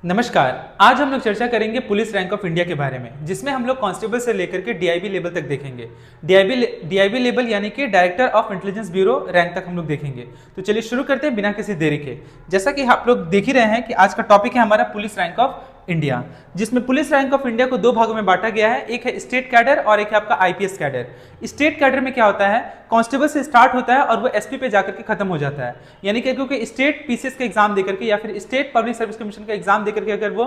नमस्कार। आज हम लोग चर्चा करेंगे पुलिस रैंक ऑफ इंडिया के बारे में, जिसमें हम लोग कांस्टेबल से लेकर के डीआईबी लेवल तक देखेंगे। डीआईबी लेवल यानी कि director of intelligence bureau rank तक हम लोग देखेंगे। तो चलिए शुरू करते हैं बिना किसी देरी के। जैसा कि आप लोग देख ही रहे हैं कि आज का टॉपिक है हमारा पुलिस रैंक ऑफ इंडिया, जिसमें पुलिस रैंक ऑफ इंडिया को दो भागों में बांटा गया है। एक है स्टेट कैडर और एक है आपका आईपीएस कैडर। स्टेट कैडर में क्या होता है, कांस्टेबल से स्टार्ट होता है और वो एसपी पे जाकर के खत्म हो जाता है। यानी कि क्योंकि स्टेट पीसीएस का एग्जाम देकर के या फिर स्टेट पब्लिक सर्विस कमीशन का एग्जाम देकर के अगर वो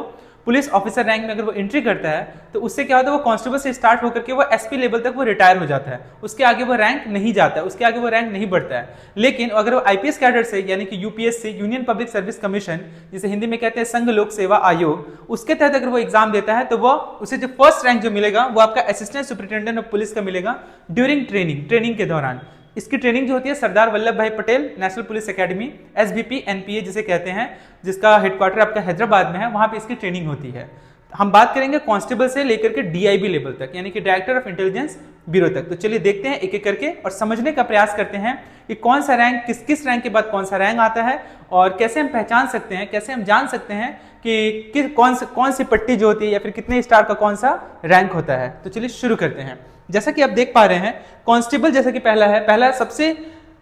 पुलिस ऑफिसर रैंक में अगर वो एंट्री करता है तो उससे क्या होता है, वो कांस्टेबल से स्टार्ट होकर के वो एसपी लेवल तक वो रिटायर हो जाता है। उसके आगे वो रैंक नहीं जाता है, उसके आगे वो रैंक नहीं बढ़ता है। लेकिन अगर वो आईपीएस कैडर से यानी कि UPSC union public service commission, जिसे हिंदी में कहते हैं संघ लोक सेवा आयोग, उसके तहत अगर वो एग्जाम देता है तो वो उसे जो फर्स्ट रैंक जो मिलेगा वो आपका असिस्टेंट सुपरिटेंडेंट ऑफ पुलिस का मिलेगा ड्यूरिंग ट्रेनिंग के दौरान। इसकी ट्रेनिंग जो होती है सरदार वल्लभ भाई Patel national police academy SBP NPA जिसे कहते हैं, जिसका हेडक्वार्टर आपका हैदराबाद में है, वहां पे इसकी ट्रेनिंग होती है। हम बात करेंगे कांस्टेबल से लेकर के डीआईबी लेवल तक यानी कि डायरेक्टर ऑफ इंटेलिजेंस ब्यूरो तक। तो चलिए देखते हैं एक एक करके और समझने का प्रयास करते हैं कि कौन सा रैंक किस रैंक के बाद कौन सा रैंक आता है और कैसे हम पहचान सकते हैं, कैसे हम जान सकते हैं कि कौन सी पट्टी जो होती है या फिर कितने स्टार का कौन सा रैंक होता है। तो चलिए शुरू करते हैं। जैसा कि आप देख पा रहे हैं, कांस्टेबल जैसा कि पहला सबसे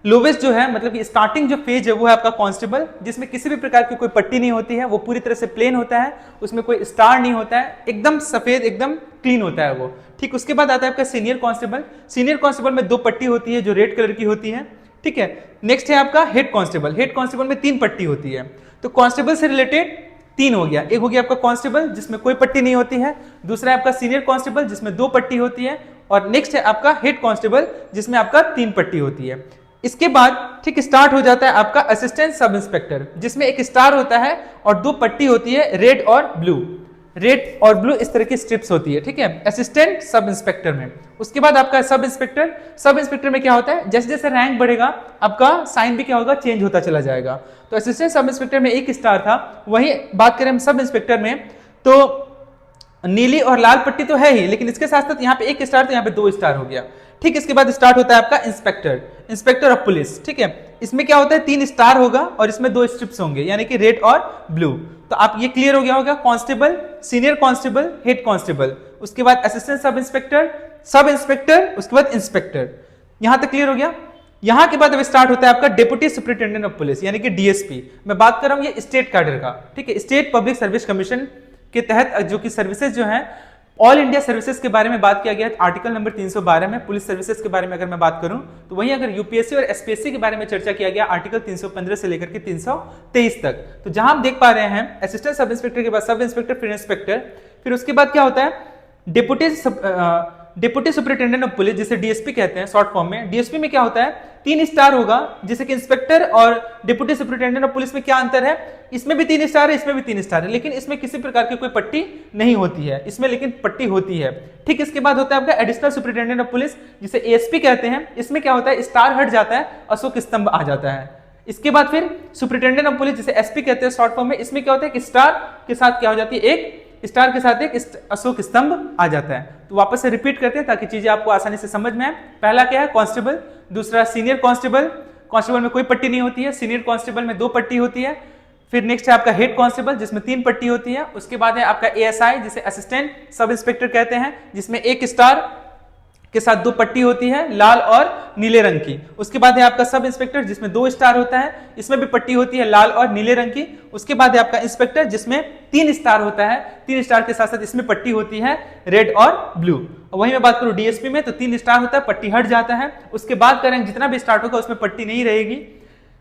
लोवेस्ट जो है, मतलब कि स्टार्टिंग जो फेज है वो है आपका कांस्टेबल, जिसमें किसी भी प्रकार की कोई पट्टी नहीं होती है, वो पूरी तरह से प्लेन होता है, उसमें कोई स्टार नहीं होता है, एकदम सफेद एकदम क्लीन होता है वो। ठीक, उसके बाद आता है आपका सीनियर कांस्टेबल। सीनियर कांस्टेबल में दो पट्टी होती है जो रेड कलर की होती है। ठीक है, नेक्स्ट है आपका हेड कांस्टेबल। हेड कांस्टेबल में तीन पट्टी होती है। तो कांस्टेबल से रिलेटेड तीन हो गया। एक हो गया आपका कांस्टेबल जिसमें कोई पट्टी नहीं होती है, दूसरा है आपका सीनियर कांस्टेबल जिसमें दो पट्टी होती है, और नेक्स्ट है आपका हेड कांस्टेबल जिसमें आपका तीन पट्टी होती है। इसके बाद ठीक स्टार्ट हो जाता है आपका असिस्टेंट सब इंस्पेक्टर, जिसमें एक स्टार होता है और दो पट्टी होती है रेड और ब्लू। रेड और ब्लू इस तरह की स्ट्रिप्स होती है। ठीक है, असिस्टेंट सब इंस्पेक्टर में। उसके बाद आपका सब इंस्पेक्टर में क्या होता है, जैसे जैसे रैंक बढ़ेगा आपका साइन भी क्या होगा, चेंज होता चला जाएगा। तो असिस्टेंट सब इंस्पेक्टर में एक स्टार था। वही बात करें हम सब इंस्पेक्टर में, तो नीली और लाल पट्टी तो है ही, लेकिन इसके साथ साथ यहाँ पे एक स्टार तो यहाँ पे दो स्टार हो गया। ठीक, इसके बाद स्टार्ट होता है आपका इंस्पेक्टर ऑफ पुलिस। ठीक है, इसमें क्या होता है, तीन स्टार होगा और इसमें दो स्ट्रिप्स होंगे यानी कि रेड और ब्लू। तो आप ये क्लियर हो गया होगा, constable, senior constable, head constable, उसके बाद असिस्टेंट सब इंस्पेक्टर, उसके बाद इंस्पेक्टर। यहां तक क्लियर हो गया। यहां के बाद अब स्टार्ट होता है आपका डेप्यूटी सुपरिटेंडेंट ऑफ पुलिस यानी कि डीएसपी। मैं बात कर रहा हूं ये स्टेट कैडर का। ठीक है, स्टेट पब्लिक सर्विस कमीशन के तहत जो कि सर्विसेज जो है, ऑल इंडिया सर्विसेज के बारे में बात किया गया है आर्टिकल नंबर 312 में। पुलिस सर्विसेज के बारे में अगर मैं बात करूं तो वहीं अगर यूपीएससी और एसपीएससी के बारे में चर्चा किया गया आर्टिकल 315 से लेकर के 323 तक। तो जहां हम देख पा रहे हैं असिस्टेंट सब इंस्पेक्टर के बाद सब इंस्पेक्टर, फिर इंस्पेक्टर, फिर उसके बाद क्या होता है डिप्टी सुपरिटेंडेंट ऑफ पुलिस जिसे डीएसपी कहते हैं शॉर्ट फॉर्म में। डीएसपी में क्या होता है, तीन स्टार होगा, जैसे कि इंस्पेक्टर और डिप्टी सुपरिटेंडेंट ऑफ पुलिस में क्या अंतर है, इसमें भी तीन स्टार है, इसमें भी तीन स्टार है, लेकिन इसमें किसी प्रकार की कोई पट्टी नहीं होती है, इसमें लेकिन पट्टी होती है। ठीक, इसके बाद होता है आपका एडिशनल सुपरिटेंडेंट ऑफ पुलिस जिसे एएसपी कहते हैं। इसमें क्या होता है, स्टार हट जाता है, अशोक स्तंभ आ जाता है। इसके बाद फिर सुपरिटेंडेंट ऑफ पुलिस जिसे एसपी कहते हैं शॉर्ट फॉर्म में, इसमें क्या होता है कि स्टार के साथ क्या हो जाती है, एक स्टार के साथ एक अशोक स्तंभ आ जाता है। तो वापस से रिपीट करते हैं ताकि चीजें आपको आसानी से समझ में आए। पहला क्या है, कांस्टेबल, दूसरा सीनियर कांस्टेबल में कोई पट्टी नहीं होती है, सीनियर कांस्टेबल में दो पट्टी होती है, फिर नेक्स्ट है आपका हेड कांस्टेबल जिसमें तीन पट्टी होती है, उसके बाद है आपका एएसआई जिसे असिस्टेंट सब इंस्पेक्टर कहते हैं, जिसमें एक स्टार के साथ दो पट्टी होती है लाल और नीले रंग की। उसके बाद है आपका सब इंस्पेक्टर जिसमें दो स्टार होता है, इसमें भी पट्टी होती है लाल और नीले रंग की। उसके बाद है आपका इंस्पेक्टर जिसमें तीन स्टार होता है, तीन स्टार के साथ साथ इसमें पट्टी होती है रेड और ब्लू। वहीं मैं बात करूं डीएसपी में तो तीन स्टार होता है, पट्टी हट जाता है। उसके बाद का रैंक जितना भी स्टार्ट होगा उसमें पट्टी नहीं रहेगी।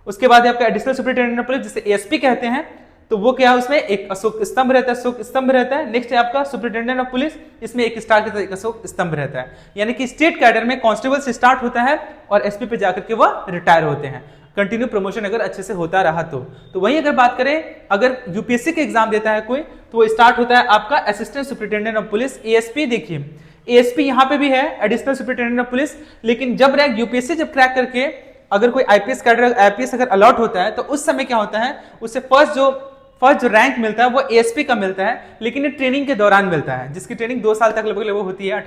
उसके बाद है आपका एडिशनल सुपरिटेंडेंट ऑफ पुलिस जिसे एएसपी कहते हैं, तो वो क्या है, उसमें एक अशोक स्तंभ रहता है। नेक्स्ट है आपका सुपरिटेंडेंट ऑफ पुलिस, इसमें एक स्टार के साथ एक अशोक स्तंभ रहता है। यानी कि स्टेट कैडर में कांस्टेबल से स्टार्ट होता है और एसपी पे जाकर के वो रिटायर होते हैं, कंटिन्यू प्रमोशन अगर अच्छे से होता रहा तो वहीं अगर बात करें, अगर यूपीएससी के एग्जाम देता है कोई तो वो स्टार्ट होता है आपका assistant superintendent of police ASP. देखिए एएसपी यहाँ पे भी है एडिशनल सुपरिटेंडेंट ऑफ पुलिस, लेकिन जब रैंक यूपीएससी जब क्रैक करके अगर कोई आईपीएस अगर अलॉट होता है तो उस समय क्या होता है, उससे फर्स्ट जो रैंक मिलता है वो एएसपी का मिलता है, लेकिन ये ट्रेनिंग के दौरान मिलता है, जिसकी ट्रेनिंग 2 साल तक लगभग होती है।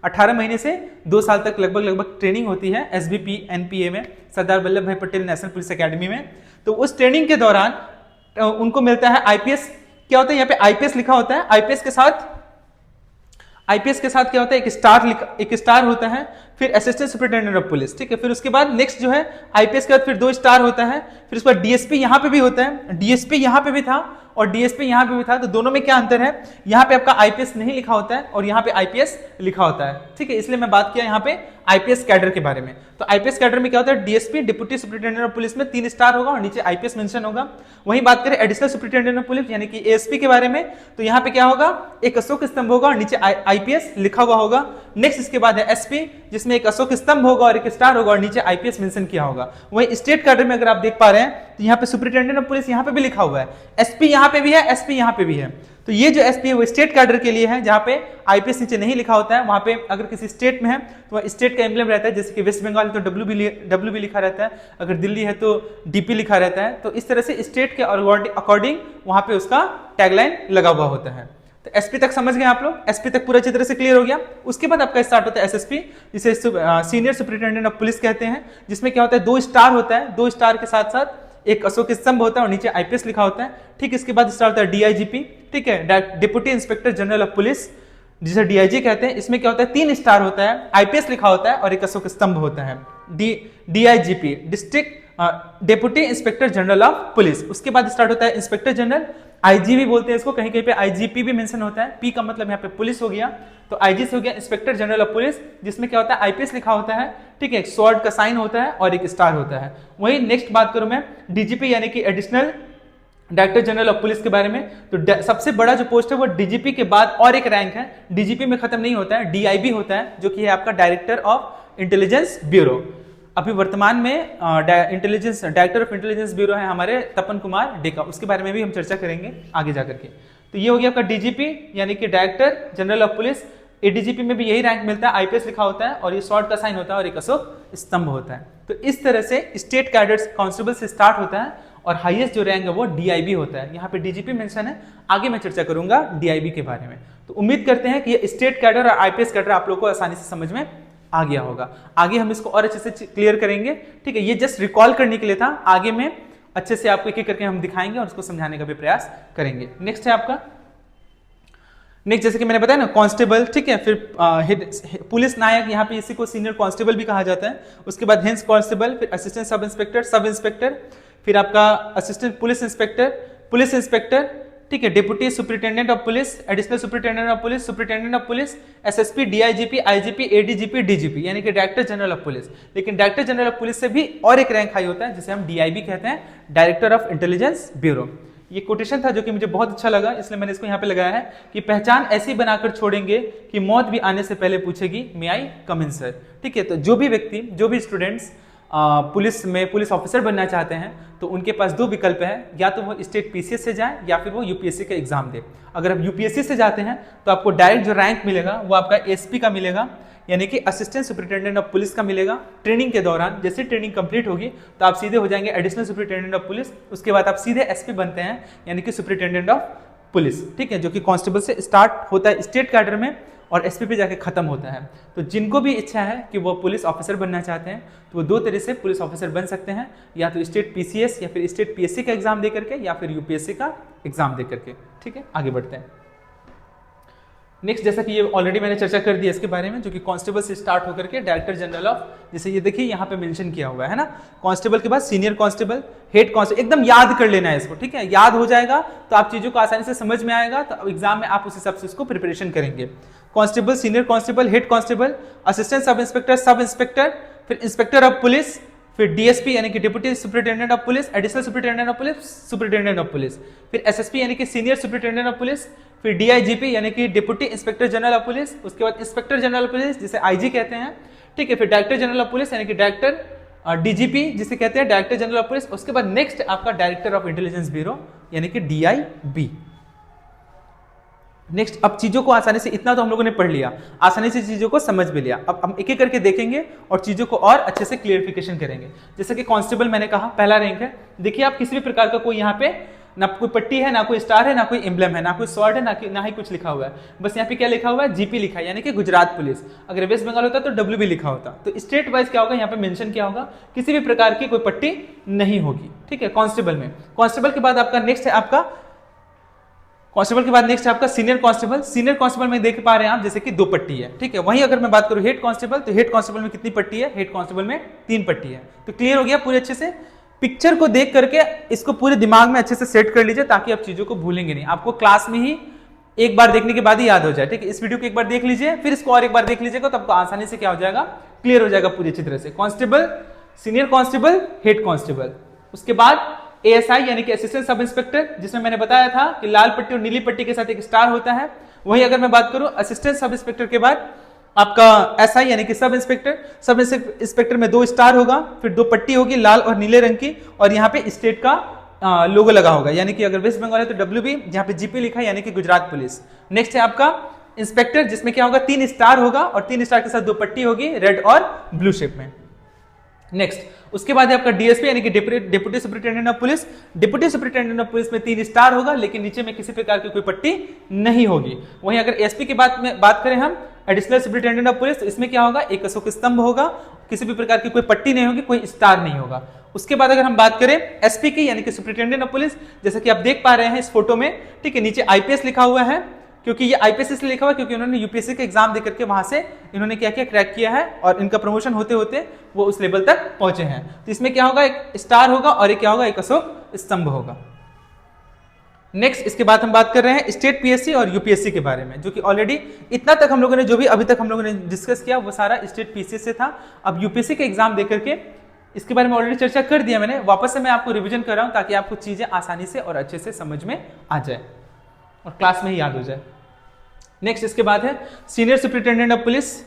18 महीने से 2 साल तक लगभग ट्रेनिंग होती है एसबीपी एनपीए में, सरदार वल्लभ भाई पटेल नेशनल पुलिस एकेडमी में। तो उस ट्रेनिंग के दौरान उनको मिलता है आईपीएस क्या होता है यहाँ पे आईपीएस लिखा होता है, आईपीएस के साथ क्या होता है, एक स्टार होता है, फिर असिस्टेंट सुपरिटेंडेंट ऑफ पुलिस, ठीक है। फिर उसके बाद नेक्स्ट जो है आईपीएस के बाद फिर 2 स्टार होता है, फिर उसके बाद डीएसपी यहां पे भी होता है, डीएसपी यहां पे भी था और डीएसपी यहां पे भी था। तो दोनों में क्या अंतर है, यहां पे आपका आईपीएस नहीं लिखा होता है और यहां पे आईपीएस लिखा होता है, ठीक है। इसलिए मैं बात किया यहां पे आईपीएस कैडर के बारे में। तो आईपीएस कैडर में क्या होता है, DSP deputy superintendent of police में 3 स्टार होगा और नीचे आईपीएस मेंशन होगा। वहीं बात करें एडिशनल सुपरिटेंडेंट ऑफ पुलिस यानी कि एएसपी के बारे में, तो यहां पे क्या होगा, एक अशोक स्तंभ होगा और नीचे आईपीएस लिखा हुआ होगा। नेक्स्ट इसके बाद है एसपी, जिसमें एक अशोक स्तंभ होगा और एक स्टार होगा और नीचे आईपीएस मेंशन किया होगा। वहीं स्टेट कैडर में अगर आप देख पा रहे हैं तो यहाँ पे सुपरिटेंडेंट ऑफ पुलिस यहाँ पे भी लिखा हुआ है, एसपी यहाँ पे भी है, एसपी यहाँ पे भी है। तो ये जो एसपी है वो स्टेट कैडर के लिए है, जहां पे आईपीएस नीचे नहीं लिखा होता है। वहां पे अगर किसी स्टेट में है तो वह स्टेट का एम्ब्लेम रहता है, जैसे कि वेस्ट बंगाल तो डब्ल्यू भी लिखा रहता है, अगर दिल्ली है तो डीपी लिखा रहता है। तो इस तरह से स्टेट के अकॉर्डिंग वहां पे उसका टैगलाइन लगा हुआ होता है। तो एसपी तक समझ गए आप लोग, एसपी तक पूरा अच्छी तरह से क्लियर हो गया। उसके बाद आपका स्टार्ट होता है एसएसपी, जिसे सीनियर सुपरिटेंडेंट ऑफ पुलिस कहते हैं, जिसमें क्या होता है 2 स्टार होता है, 2 स्टार के साथ साथ एक अशोक स्तंभ होता है और नीचे आईपीएस लिखा होता है, ठीक। इसके बाद स्टार्ट होता है डीआईजीपी, ठीक है, deputy inspector general of police, जिसे डीआईजी कहते हैं। इसमें क्या होता है 3 स्टार होता है, आईपीएस लिखा होता है और एक अशोक स्तंभ होता है। DIGP district deputy inspector general of police. उसके बाद स्टार्ट होता है इंस्पेक्टर जनरल, आईजी भी बोलते हैं इसको, कहीं कहीं पे आईजीपी भी मेंशन होता है, पी का मतलब यहाँ पे पुलिस हो गया, तो आईजी से हो गया इंस्पेक्टर जनरल ऑफ पुलिस, जिसमें क्या होता है आईपीएस लिखा होता है, ठीक है, एक स्वॉर्ड का साइन होता है और एक स्टार होता है। वहीं नेक्स्ट बात करूं मैं डीजीपी यानी कि additional director general of police के बारे में, तो सबसे बड़ा जो पोस्ट है वो डीजीपी के बाद और एक रैंक है, डीजीपी में खत्म नहीं होता है, डीआईबी होता है, जो कि है आपका डायरेक्टर ऑफ इंटेलिजेंस ब्यूरो। अभी वर्तमान में डायरेक्टर ऑफ इंटेलिजेंस ब्यूरो है हमारे तपन कुमार डेका, उसके बारे में भी हम चर्चा करेंगे आगे जाकर के। तो ये हो गया आपका डीजीपी यानी कि director general of police. ADGP में भी यही रैंक मिलता है, आईपीएस लिखा होता है और ये शॉर्ट का साइन होता है और एक अशोक स्तंभ होता है। तो इस तरह से स्टेट कैडर्स कांस्टेबल से स्टार्ट होता है और हाईएस्ट जो रैंक है वो डीआईबी होता है। यहाँ पे डीजीपी मेंशन है, आगे मैं चर्चा करूंगा डीआईबी के बारे में। तो उम्मीद करते हैं कि ये स्टेट कैडर और आईपीएस कैडर आप लोग को आसानी से समझ में आ गया होगा। आगे हम इसको और अच्छे से क्लियर करेंगे, ठीक है। ये जस्ट रिकॉल करने के लिए था, आगे में अच्छे से आपको एक एक करके हम दिखाएंगे और उसको समझाने का भी प्रयास करेंगे। नेक्स्ट है आपका नेक्स्ट, जैसे कि मैंने बताया ना कांस्टेबल, ठीक है, फिर पुलिस नायक, यहाँ पे इसी को सीनियर कांस्टेबल भी कहा जाता है। उसके बाद हेंस कांस्टेबल, फिर असिस्टेंट सब इंस्पेक्टर, फिर आपका असिस्टेंट पुलिस इंस्पेक्टर, ठीक है, deputy superintendent of police, additional superintendent of police, superintendent of police, SSP, DIGP, IGP, ADGP, DGP यानी कि डायरेक्टर जनरल ऑफ पुलिस। लेकिन डायरेक्टर जनरल ऑफ पुलिस से भी और एक रैंक हाई होता है, जिसे हम डीआईबी कहते हैं, डायरेक्टर ऑफ इंटेलिजेंस ब्यूरो। ये कोटेशन था जो कि मुझे बहुत अच्छा लगा, इसलिए मैंने इसको यहाँ पे लगाया है कि पहचान ऐसी बनाकर छोड़ेंगे कि मौत भी आने से पहले पूछेगी मे आई कम इन सर, ठीक है। तो जो भी व्यक्ति, जो भी स्टूडेंट्स पुलिस ऑफिसर बनना चाहते हैं तो उनके पास 2 विकल्प है, या तो वो स्टेट पीसीएस से जाए या फिर वो यूपीएससी का एग्जाम दे। अगर आप यूपीएससी से जाते हैं तो आपको डायरेक्ट जो रैंक मिलेगा वो आपका एसपी का मिलेगा, यानी कि असिस्टेंट सुपरिटेंडेंट ऑफ पुलिस का मिलेगा। ट्रेनिंग के दौरान जैसे ट्रेनिंग कंप्लीट होगी तो आप सीधे हो जाएंगे एडिशनल सुपरिटेंडेंट ऑफ पुलिस, उसके बाद आप सीधे एसपी बनते हैं यानी कि सुपरिटेंडेंट ऑफ पुलिस, ठीक है, जो कि कांस्टेबल से स्टार्ट होता है स्टेट कैडर में और एसपी पे जाके खत्म होता है। तो जिनको भी इच्छा है कि वो पुलिस ऑफिसर बनना चाहते हैं तो वो 2 तरह से पुलिस ऑफिसर बन सकते हैं, या तो स्टेट पीसीएस या फिर स्टेट पीएससी का एग्जाम दे करके या फिर यूपीएससी का एग्जाम दे करके, ठीक है। आगे बढ़ते हैं। नेक्स्ट, जैसा कि ये ऑलरेडी मैंने चर्चा कर दी है इसके बारे में, जो कि कांस्टेबल से स्टार्ट होकर के डायरेक्टर जनरल ऑफ, जैसे ये देखिए यहाँ पे मेंशन किया हुआ है ना, कांस्टेबल के बाद सीनियर कांस्टेबल, हेड कांस्टेबल, एकदम याद कर लेना है इसको, ठीक है। याद हो जाएगा तो आप चीजों को आसानी से समझ में आएगा, तो एग्जाम में आप उस हिसाब से इसको प्रिपरेशन करेंगे। Constable, senior constable, head constable, assistant sub inspector, फिर इंस्पेक्टर ऑफ पुलिस, फिर डीएसपी यानी कि deputy superintendent of police, additional superintendent of police, superintendent of police, फिर एसएसपी यानी कि सीनियर सुपरिटेंडेंट ऑफ पुलिस, फिर डीआईजीपी यानी कि deputy inspector general of police, उसके बाद इंस्पेक्टर जनरल ऑफ पुलिस जिसे आईजी कहते हैं, ठीक है, फिर डायरेक्टर जनरल ऑफ पुलिस यानी कि डायरेक्टर डीजीपी जिसे कहते हैं डायरेक्टर जनरल ऑफ पुलिस। उसके बाद नेक्स्ट आपका डायरेक्टर ऑफ इंटेलिजेंस ब्यूरो यानी कि डीआईबी। नेक्स्ट, अब चीजों को आसानी से, इतना तो हम लोगों ने पढ़ लिया, आसानी से चीजों को समझ भी लिया। अब हम एक एक करके देखेंगे और चीजों को और अच्छे से क्लियरिफिकेशन करेंगे। जैसे कि कांस्टेबल मैंने कहा पहला रैंक है, देखिए आप किसी भी प्रकार का कोई यहाँ पे ना कोई पट्टी है, ना कोई स्टार है, ना कोई एम्ब्लेम है, ना कोई स्वॉर्ड है, ना ही कुछ लिखा हुआ है, बस यहाँ पे क्या लिखा हुआ है, जीपी लिखा है यानी कि गुजरात पुलिस। अगर वेस्ट बंगाल होता तो डब्ल्यू भी लिखा होता। तो स्टेट वाइज क्या होगा, यहाँ पे मेंशन क्या होगा, किसी भी प्रकार की कोई पट्टी नहीं होगी, ठीक है, कांस्टेबल में। कांस्टेबल के बाद आपका नेक्स्ट है आपका कांस्टेबल के बाद नेक्स्ट है आपका सीनियर कांस्टेबल। सीनियर कांस्टेबल में देख पा रहे हैं आप जैसे कि 2 पट्टी है, ठीक है। वहीं अगर मैं बात करूं हेड कांस्टेबल, तो हेड कांस्टेबल में कितनी पट्टी है? हेड कांस्टेबल में 3 पट्टी है। तो क्लियर हो गया पूरे अच्छे से। पिक्चर को देख करके इसको पूरे दिमाग में अच्छे से सेट कर लीजिए ताकि आप चीजों को भूलेंगे नहीं, आपको क्लास में ही एक बार देखने के बाद ही याद हो जाए, ठीक है। इस वीडियो को एक बार देख लीजिए, फिर इसको और एक बार देख लीजिएगा, तो आपको आसानी से क्या हो जाएगा? क्लियर हो जाएगा पूरी अच्छी तरह से। Constable, senior constable, head constable. उसके बाद एएसआई यानी कि असिस्टेंट सब इंस्पेक्टर, जिसमें मैंने बताया था कि लाल पट्टी और नीली पट्टी के साथ एक स्टार होता है। वहीं अगर मैं बात करूं असिस्टेंट सब इंस्पेक्टर के बाद आपका एसआई यानी कि सब इंस्पेक्टर। सब इंस्पेक्टर में 2 स्टार होगा, फिर 2 पट्टी होगी लाल और नीले रंग की, और यहाँ पे स्टेट का लोगो लगा होगा, यानी कि अगर वेस्ट बंगाल है तो WB, यहाँ पे जीपी लिखा है यानी कि गुजरात पुलिस। नेक्स्ट है आपका इंस्पेक्टर, जिसमें क्या होगा? 3 स्टार होगा और 3 स्टार के साथ 2 पट्टी होगी रेड और ब्लू शेप में। नेक्स्ट उसके बाद है आपका डीएसपी यानी कि deputy superintendent of police. Deputy superintendent of police में 3 स्टार होगा, लेकिन नीचे में किसी प्रकार की कोई पट्टी नहीं होगी। वहीं अगर एसपी की बात करें हम, एडिशनल सुपरिटेंडेंट ऑफ पुलिस, तो इसमें क्या होगा? एक अशोक स्तंभ होगा, किसी भी प्रकार की कोई पट्टी नहीं होगी, कोई स्टार नहीं होगा। उसके बाद अगर हम बात करें एसपी की यानी कि सुपरिटेंडेंट ऑफ पुलिस, जैसा कि आप देख पा रहे हैं इस फोटो में, ठीक है, नीचे आईपीएस लिखा हुआ है, क्योंकि ये आईपीएस इसलिए लिखा हुआ क्योंकि उन्होंने यूपीएससी का एग्जाम देकर के वहां से इन्होंने क्या किया? क्रैक किया है, और इनका प्रमोशन होते होते वो उस लेवल तक पहुंचे हैं। तो इसमें क्या होगा? एक स्टार होगा और एक क्या होगा? एक अशोक स्तंभ होगा। नेक्स्ट इसके बाद हम बात कर रहे हैं स्टेट पीएससी और यूपीएससी के बारे में, जो कि ऑलरेडी इतना तक हम लोगों ने जो भी अभी तक हम लोगों ने डिस्कस किया वो सारा स्टेट पीएससी से था। अब यूपीएससी का एग्जाम देकर के इसके बारे में ऑलरेडी चर्चा कर दिया मैंने, वापस से मैं आपको रिवीजन कर रहा हूं ताकि आपको चीजें आसानी से और अच्छे से समझ में आ जाए और क्लास में ही याद हो जाए। नेक्स्ट इसके बाद है सीनियर सुपरिटेंडेंट ऑफ पुलिस,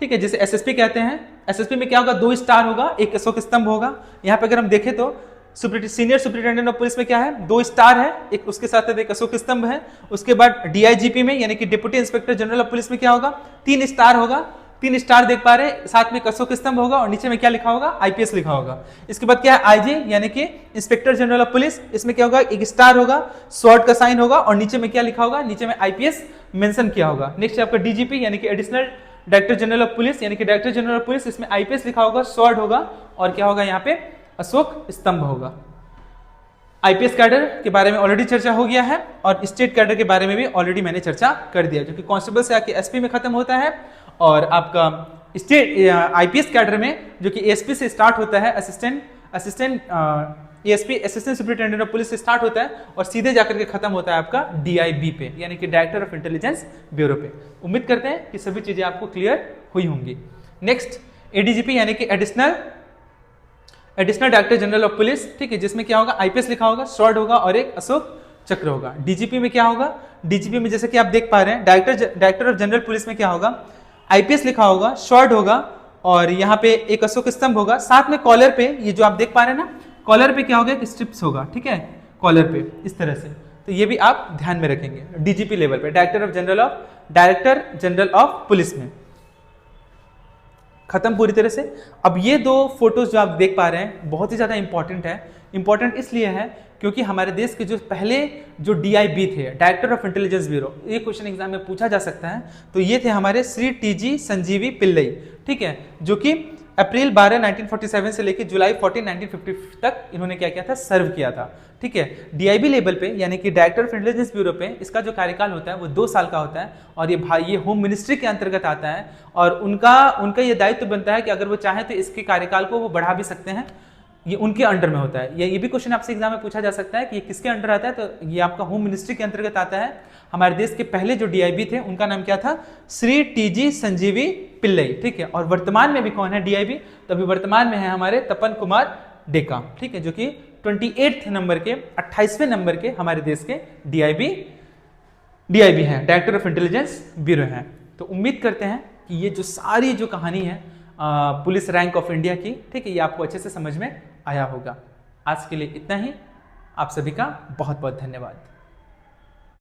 ठीक है, जिसे एसएसपी कहते हैं। एसएसपी में क्या होगा? 2 स्टार होगा, एक अशोक स्तंभ होगा। यहाँ पे अगर हम देखें तो सीनियर सुपरिटेंडेंट ऑफ पुलिस में क्या है? 2 स्टार है, एक उसके साथ एक अशोक स्तंभ है। उसके बाद डीआईजीपी में यानी कि deputy inspector general of police में क्या होगा? 3 स्टार होगा, 3 स्टार देख पा रहे हैं, साथ में अशोक स्तंभ होगा और नीचे में क्या लिखा होगा? आईपीएस लिखा होगा। इसके बाद क्या है? आईजी यानी कि इंस्पेक्टर जनरल ऑफ पुलिस, इसमें क्या होगा? एक स्टार होगा, स्वॉर्ड का साइन होगा और नीचे में क्या लिखा होगा? नीचे में आईपीएस मेंशन किया होगा। नेक्स्ट आपका डीजीपी यानी कि additional director general of police, यानी कि डायरेक्टर जनरल ऑफ पुलिस, इसमें आईपीएस लिखा होगा, स्वॉर्ड होगा और क्या होगा? यहाँ पे अशोक स्तंभ होगा। आईपीएस कैडर के बारे में ऑलरेडी चर्चा हो गया है और स्टेट कैडर के बारे में भी ऑलरेडी मैंने चर्चा कर दिया, जो कि कांस्टेबल से आके एसपी में खत्म होता है, और आपका स्टेट आईपीएस कैडर में जो कि एसपी से स्टार्ट होता है, assistant ASP assistant superintendent of police से स्टार्ट होता है और सीधे जाकर के खत्म होता है आपका डीआईबी पे, यानी कि डायरेक्टर ऑफ इंटेलिजेंस ब्यूरो पे। उम्मीद करते हैं कि सभी चीजें आपको क्लियर हुई होंगी। नेक्स्ट एडीजीपी यानी कि additional director general of police, ठीक है, जिसमें क्या होगा? आईपीएस लिखा होगा, स्वॉर्ड होगा और एक अशोक चक्र होगा। डीजीपी में क्या होगा? डीजीपी में जैसे कि आप देख पा रहे हैं डायरेक्टर ऑफ जनरल पुलिस में क्या होगा? आईपीएस लिखा होगा, स्वॉर्ड होगा और यहाँ पे एक अशोक स्तंभ होगा, साथ में कॉलर पे ये जो आप देख पा रहे हैं ना, कॉलर पे क्या होगा? एक स्ट्रिप्स होगा, ठीक है, कॉलर पे इस तरह से। तो ये भी आप ध्यान में रखेंगे डीजीपी लेवल पे, डायरेक्टर जनरल ऑफ पुलिस में। खत्म पूरी तरह से। अब ये 2 फोटोज जो आप देख पा रहे हैं बहुत ही ज्यादा इंपॉर्टेंट है। इंपॉर्टेंट इसलिए है क्योंकि हमारे देश के जो पहले जो डीआईबी थे, डायरेक्टर ऑफ इंटेलिजेंस ब्यूरो, ये क्वेश्चन एग्जाम में पूछा जा सकता है। तो ये थे हमारे श्री टीजी संजीवी पिल्लई, ठीक है, जो कि अप्रैल 12 1947 से लेकर जुलाई 14 1950 तक इन्होंने क्या किया था? सर्व किया था, ठीक है। डीआईबी लेवल पे यानी कि डायरेक्टर ऑफ इंटेलिजेंस ब्यूरो पे इसका जो कार्यकाल होता है वो 2 साल का होता है और ये होम मिनिस्ट्री के अंतर्गत आता है और उनका ये दायित्व बनता है कि अगर वो चाहे तो इसके कार्यकाल को वो बढ़ा भी सकते हैं, ये उनके अंडर में होता है। ये भी क्वेश्चन आपसे एग्जाम में पूछा जा सकता है कि ये किसके अंडर आता है, तो ये आपका होम मिनिस्ट्री के अंतर्गत आता है। हमारे देश के पहले जो डीआईबी थे उनका नाम क्या था? श्री टीजी संजीवी पिल्लई, ठीक है। और वर्तमान में भी कौन है डीआईबी? तो अभी वर्तमान में है हमारे तपन कुमार डेका, ठीक है, जो कि 28 नंबर के 28वें नंबर के हमारे देश के डीआईबी हैं, डायरेक्टर ऑफ इंटेलिजेंस ब्यूरो हैं। तो उम्मीद करते हैं कि ये जो सारी जो कहानी है पुलिस रैंक ऑफ इंडिया की, ठीक है, ये आपको अच्छे से समझ में आया होगा। आज के लिए इतना ही। आप सभी का बहुत बहुत धन्यवाद।